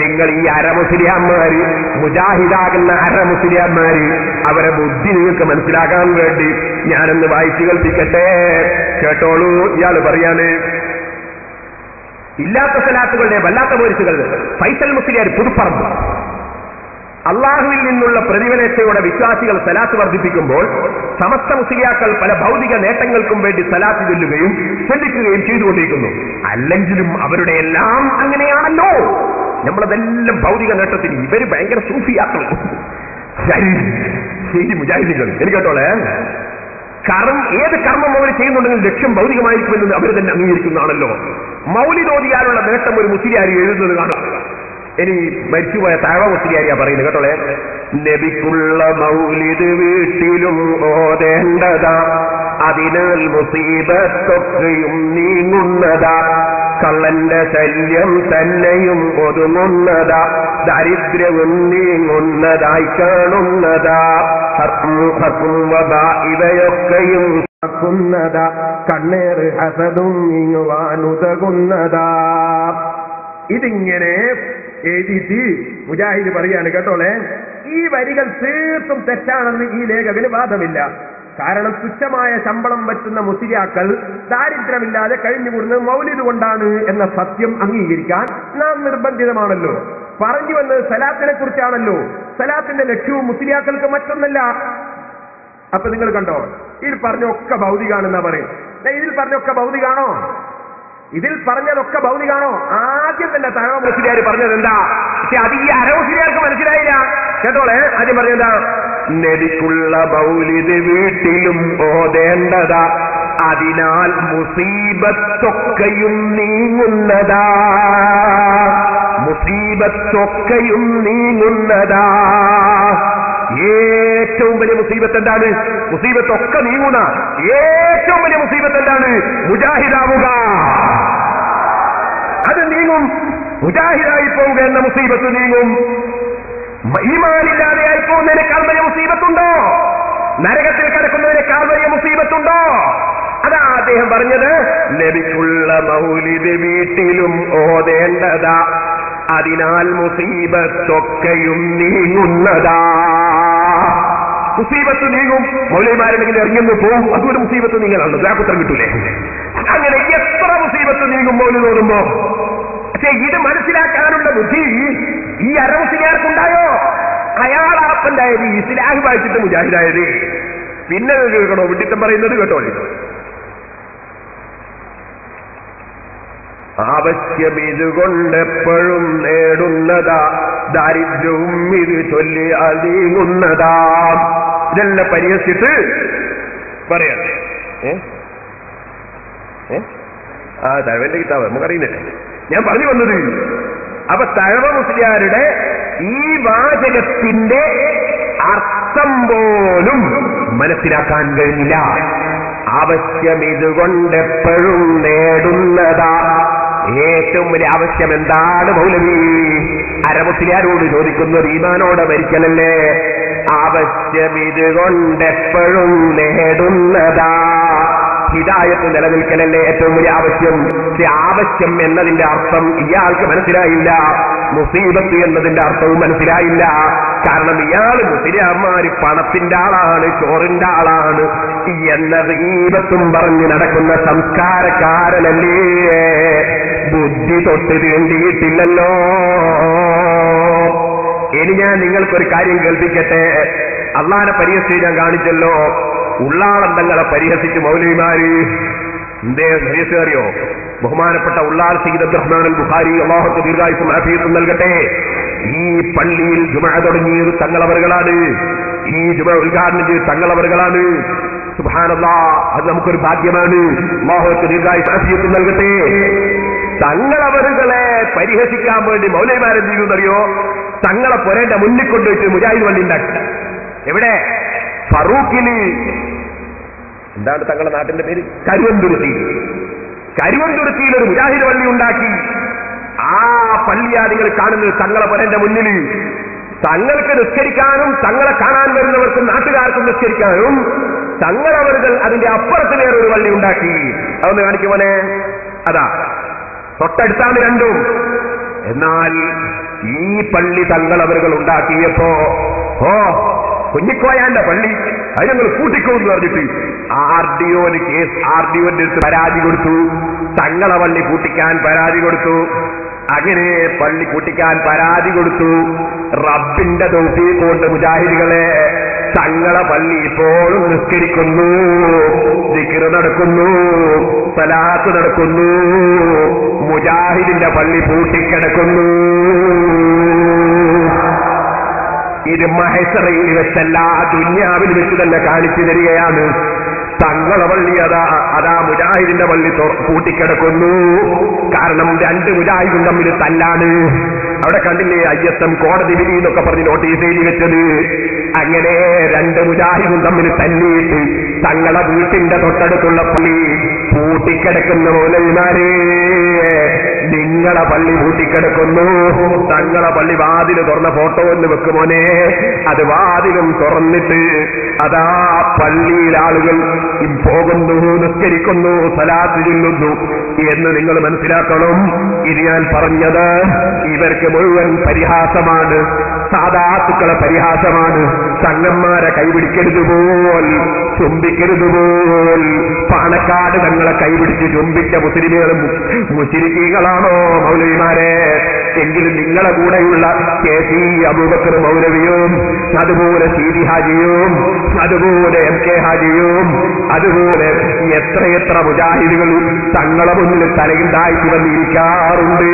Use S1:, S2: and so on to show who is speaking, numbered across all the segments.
S1: നിങ്ങൾ ഈ അരമുസ്ലിയാന്മാര്, മുജാഹിദാകുന്ന അരമുസ്ലിയാന്മാര്, അവരെ ബുദ്ധി നിങ്ങൾക്ക് മനസ്സിലാക്കാൻ വേണ്ടി ഞാനൊന്ന് വായിച്ചു കേൾപ്പിക്കട്ടെ. കേട്ടോളൂ. ഇയാൾ പറയാണ്, ഇല്ലാത്ത സലാത്തുകളുടെ വല്ലാത്ത പോലീസുകൾ ഫൈസൽ മുസ്ലിയാർ പുതുപ്പറമ്പ്. അള്ളാഹുവിൽ നിന്നുള്ള പ്രതിഫലത്തോടെ വിശ്വാസികൾ സലാത്ത് വർദ്ധിപ്പിക്കുമ്പോൾ സമസ്ത മുസ്ലിയാക്കൾ പല ഭൗതിക നേട്ടങ്ങൾക്കും വേണ്ടി സലാത്ത് ചൊല്ലുകയും ചൊല്ലിക്കുകയും ചെയ്തുകൊണ്ടിരിക്കുന്നു. അല്ലെങ്കിലും അവരുടെ എല്ലാം അങ്ങനെയാണല്ലോ. നമ്മളതെല്ലാം ഭൗതിക നേട്ടത്തിന്. ഇവര് ഭയങ്കര സൂഫിയാക്കൾ, ശരി മുജാഹിദുകൾ. എനിക്ക് കേട്ടോളെ, ഏത് കർമ്മം അവർ ചെയ്യുന്നുണ്ടെങ്കിൽ ലക്ഷ്യം ഭൗതികമായിരിക്കുമെന്ന് അവർ തന്നെ അംഗീകരിക്കുന്നതാണല്ലോ. മൗലിദ് ഓതിയാലുള്ള നേട്ടം ഒരു മുസ്ലിയാരി എഴുതുന്നത് കാണും. ഇനി മരിച്ചുപോയ താഴ മുസ്ലിയാരിയാ പറയുന്നത് കേട്ടോളെ. നബിക്കുള്ള മൗലിദ് വീട്ടിലും ഓതേണ്ടതാ, അതിനാൽ മുസീബത്തൊക്കെയും നീങ്ങുന്നതാ, കള്ളന്റെ ശല്യം തന്നെയും ഒതുങ്ങുന്നതാ, ദരിദ്രവും നീങ്ങുന്നതായി കാണുന്നതാ, ഇവയൊക്കെയും കണ്ണേറ് ഹസദും നീങ്ങുവാനുതകുന്നതാ. ഇതിങ്ങനെ എഴുതിയിട്ട് മുജാഹിദ് പറയാണ് കേട്ടോളെ, ഈ വരികൾ തീർത്തും തെറ്റാണെന്ന് ഈ ലേഖകന് വാദമില്ല. കാരണം തുച്ഛമായ ശമ്പളം പറ്റുന്ന മുസ്ലിയാക്കൾ ദാരിദ്ര്യമില്ലാതെ കഴിഞ്ഞുകൂടുന്നത് മൗലിദ് കൊണ്ടാണ് എന്ന സത്യം അംഗീകരിക്കാൻ നാം നിർബന്ധിതമാണല്ലോ. പറഞ്ഞു വന്നത് സലാത്തിനെ കുറിച്ചാണല്ലോ. സലാത്തിന്റെ ലക്ഷ്യവും മുസ്ലിയാക്കൾക്ക് മറ്റൊന്നല്ല. അപ്പൊ നിങ്ങൾ കണ്ടോ, ഇതിൽ പറഞ്ഞൊക്കെ ഭൗതികാണെന്നാ പറയും. ഇതിൽ പറഞ്ഞൊക്കെ ഭൗതികാണോ? ഇതിൽ പറഞ്ഞതൊക്കെ ഭൗതികാണോ? ആദ്യം തന്നെ തഴവ മുസ്ലിയാർ പറഞ്ഞത് എന്താ? പക്ഷെ അത് ഈ അരമുസ്ലിയാർക്ക് മനസ്സിലായില്ല. കേട്ടോളെ, ആദ്യം പറഞ്ഞെന്താ? നബിക്കുള്ള മൗലിദ് വീട്ടിലും ഓതേണ്ടതാ, അതിനാൽ മുസീബത്തൊക്കെയും നീങ്ങുന്നതാ, മുസീബത്തൊക്കെയും നീങ്ങുന്നതാ. ഏറ്റവും വലിയ മുസീബത്ത് എന്താണ്? മുസീബത്തൊക്കെ നീങ്ങുന്ന ഏറ്റവും വലിയ മുസീബത്ത് എന്താണ്? മുജാഹിദാവുക. അത് നീങ്ങും. മുജാഹിദായി പോവുക എന്ന മുസീബത്ത് നീങ്ങും. ഈമാനില്ലാതെയായി പോകുന്നതിനേക്കാൾ വലിയ മുസീബത്തുണ്ടോ? നരകത്തിൽ കിടക്കുന്നതിനേക്കാൾ വലിയ മുസീബത്തുണ്ടോ? അതാ അദ്ദേഹം പറഞ്ഞത്. നബിക്കുള്ള മൗലിദ് വീട്ടിലും ഓതേണ്ടതാ, അതിനാൽ മുസീബത്തൊക്കെയും നീങ്ങുന്നതാ. മുസീബത്ത് നീങ്ങും. മൗലവിമാരുണ്ടെങ്കിൽ ഇറങ്ങിന്ന് പോവും. അതൊരു മുസീബത്ത് നീങ്ങലാണല്ലോ. ദ്രാപുത്രം കിട്ടൂലേ? അങ്ങനെ എത്ര മുസീബത്ത് നീങ്ങും മൗലിദ് ഓതുമ്പോ. പക്ഷെ ഇത് മനസ്സിലാക്കാനുള്ള ബുദ്ധി ഈ അരമുസ്ലിയാർക്കുണ്ടായോ? അയാളാപ്പണ്ടായത് ഇസ്ലാഹ് വായിച്ചിട്ട് മുജാഹിദായത്. പിന്നെ കേൾക്കണോ വിഡിത്തം പറയുന്നത്? കേട്ടോളി. ആവശ്യം ഇതുകൊണ്ടെപ്പോഴും നേടുന്നതാ, ദാരിദ്ര്യവും ഇത് ചൊല്ലി അധികുന്നതാ. ഇതെല്ലാം പരിഹസിച്ചിട്ട് പറയാം. തഴവന്റെ കിതാബ് നമുക്കറിയുന്നില്ല. ഞാൻ പറഞ്ഞു വന്നത്, അപ്പൊ തഴവ മുസ്ലിയാരുടെ ഈ വാചകത്തിന്റെ അർത്ഥം പോലും മനസ്സിലാക്കാൻ കഴിഞ്ഞില്ല. ആവശ്യം ഇതുകൊണ്ടെപ്പോഴും നേടുന്നതാ. ഏറ്റവും വലിയ ആവശ്യം എന്താണ് മൗലവി? അരമുസ്ലിയാരോട് ചോദിക്കുന്നത് ഈമാനോടെ മരിക്കലല്ലേ? ആവശ്യം ഇതുകൊണ്ടെപ്പോഴും നേടുന്നതാ. ഹിദായത്ത് നിലനിൽക്കലല്ലേ ഏറ്റവും വലിയ ആവശ്യം. ആവശ്യം എന്നതിന്റെ അർത്ഥം ഇയാൾക്ക് മനസ്സിലായില്ല. മുസീബത്ത് എന്നതിന്റെ അർത്ഥവും മനസ്സിലായില്ല. കാരണം ഇയാൾ മുസ്ലിയാന്മാര് പണത്തിന്റെ ആളാണ്, ചോറിന്റെ ആളാണ് എന്ന ഗീബത്തും പറഞ്ഞ് നടക്കുന്ന സംസ്കാരക്കാരനല്ലേ. ബുദ്ധി തൊട്ട് തീണ്ടിയിട്ടില്ലല്ലോ. ഇനി ഞാൻ നിങ്ങൾക്കൊരു കാര്യം കേൾപ്പിക്കട്ടെ. അള്ളാനെ പരിഹസിച്ച് ഞാൻ കാണിച്ചല്ലോ. ഉള്ളാളന്തങ്ങളെ പരിഹസിച്ച് മൗലവിമാര് എന്തേ പരിഹസിച്ചറിയോ? ബഹുമാനപ്പെട്ട ഉള്ളാൾ സയ്യിദ് അബ്ദുറഹ്മാൻ അൽ ബുഖാരി, അല്ലാഹു ദീർഘായുസ്സും ആഫിയത്തും നൽകട്ടെ, ഈ പള്ളിയിൽ ജുമഅ തുടങ്ങിയത് തങ്ങളവറുകളാണ്. ഈ ജുമഅ ഉദ്ഘാടനം ചെയ്ത് തങ്ങളവറുകളാണ്. സുബ്ഹാനല്ലാഹ്, അത് നമുക്കൊരു ഭാഗ്യമാണ്. അല്ലാഹു ദീർഘായുസ്സും ആഫിയത്തും നൽകട്ടെ. തങ്ങളവറുകളെ പരിഹസിക്കാൻ വേണ്ടി മൗലവിമാരെന്ത് ചെയ്യുന്നറിയോ? തങ്ങളെ പൊരേന്റെ മുന്നിൽ കൊണ്ടുവച്ച് മുജാഹിദ് പള്ളി ഉണ്ടാക്കി. എവിടെ? ഫറൂഖില്. എന്താണ് തങ്ങളുടെ നാട്ടിന്റെ പേര്? കരുവന്തുരുത്തി. കരുവന്തുരുത്തിയിൽ ഒരു മുജാഹിദ് പള്ളി ഉണ്ടാക്കി. ആ പള്ളിയാദികൾ കാണുന്നത് തങ്ങളെ പൊരേന്റെ മുന്നിൽ. തങ്ങൾക്ക് നിസ്കരിക്കാനും തങ്ങളെ കാണാൻ വരുന്നവർക്കും നാട്ടുകാർക്കും നിസ്കരിക്കാനും തങ്ങളവറുകൾ അതിന്റെ അപ്പുറത്ത് വേറൊരു പള്ളി ഉണ്ടാക്കി. അതൊന്ന് കാണിക്കുമോനെ? അതാ തൊട്ടടുത്താണ് രണ്ടും. എന്നാൽ ഈ പള്ളി തങ്ങളവരുകൾ ഉണ്ടാക്കിയപ്പോ കുഞ്ഞിക്കോയാന്റെ പള്ളി അത് ഞങ്ങൾ കൂട്ടിക്കോന്ന് പറഞ്ഞിട്ട് RDOന്റെ അടുത്ത് പരാതി കൊടുത്തു. തങ്ങളെ പള്ളി കൂട്ടിക്കാൻ പരാതി കൊടുത്തു. അങ്ങനെ പള്ളി കൂട്ടിക്കാൻ പരാതി കൊടുത്തു. റബ്ബിന്റെ തൗഫീഖ് കൊണ്ട് മുജാഹിദുകളെ തങ്ങളെ പള്ളി ഇപ്പോഴും നിസ്കരിക്കുന്നു, ദിക്ർ നടക്കുന്നു, സലാത്ത് നടക്കുന്നു. മുജാഹിദിന്റെ പള്ളി പൂട്ടിക്കിടക്കുന്നു. ഇത് മഹശറയിൽ വെച്ചല്ല, ദുന്യാവിൽ വെച്ച് തന്നെ കാണിച്ചു തരികയാണ്. തങ്ങളെ പള്ളി അതാ മുജാഹിദിന്റെ പള്ളി പൂട്ടിക്കിടക്കുന്നു. കാരണം രണ്ട് മുജാഹിദും തമ്മിൽ തല്ലാണ്. അവിടെ കണ്ടില്ലേ ISM കോടതി വിധി എന്നൊക്കെ പറഞ്ഞ് നോട്ടീസ് എഴുതി വെച്ചത്. അങ്ങനെ രണ്ട് മുജാഹിദും തമ്മിൽ തല്ലിയിട്ട് തങ്ങളെ വീട്ടിന്റെ തൊട്ടടുത്തുള്ള പള്ളി പൂട്ടിക്കിടക്കുന്ന മൗലവിമാരെ, നിങ്ങളെ പള്ളി പൂട്ടിക്കിടക്കുന്നു. തങ്ങളെ പള്ളി വാതില് തുറന്ന ഫോട്ടോ എന്ന് വെക്കുമോനെ, അത് വാതിലും തുറന്നിട്ട് അതാ പള്ളിയിൽ ആളുകൾ പോകുന്നു, നിസ്കരിക്കുന്നു, സലാത്ത് ചൊല്ലുന്നു എന്ന് നിങ്ങൾ മനസ്സിലാക്കണം. ഇത് ഞാൻ പറഞ്ഞത് ഇവർക്ക് മുഴുവൻ പരിഹാസമാണ്, സാദാത്തുക്കളെ പരിഹാസമാണ്. തങ്ങന്മാരെ കൈപിടിക്കരുതുപോൽ, ചുംബിക്കരുതുപോൽ. പാണക്കാട് തങ്ങളെ കൈപിടിച്ച് ചുംബിച്ച മുസ്ലിമുകളും മുശ്രിക്കീങ്ങളാണോ മൗലവിമാരെ? എങ്കിലും നിങ്ങളെ കൂടെയുള്ള KC അബൂബക്കർ മൗലവിയും അതുപോലെ സീതി ഹാജിയും അതുപോലെ MK ഹാജിയും അതുപോലെ എത്രയെത്ര മുജാഹിദുകൾ തങ്ങളെ മുന്നിൽ തലയിൽ താഴ്ത്തി വന്നിരിക്കാറുണ്ട്.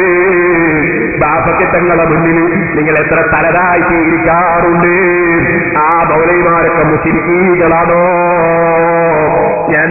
S1: ബാപ്പയ്ക്ക് തങ്ങളെ മുന്നിൽ നിങ്ങൾ എത്ര തലതാഴ്ത്തി ഇരിക്കാറുണ്ട്. ആ മൗലവിമാരൊക്കെ മുശ്രിക്കീകളാണോ? ഞാൻ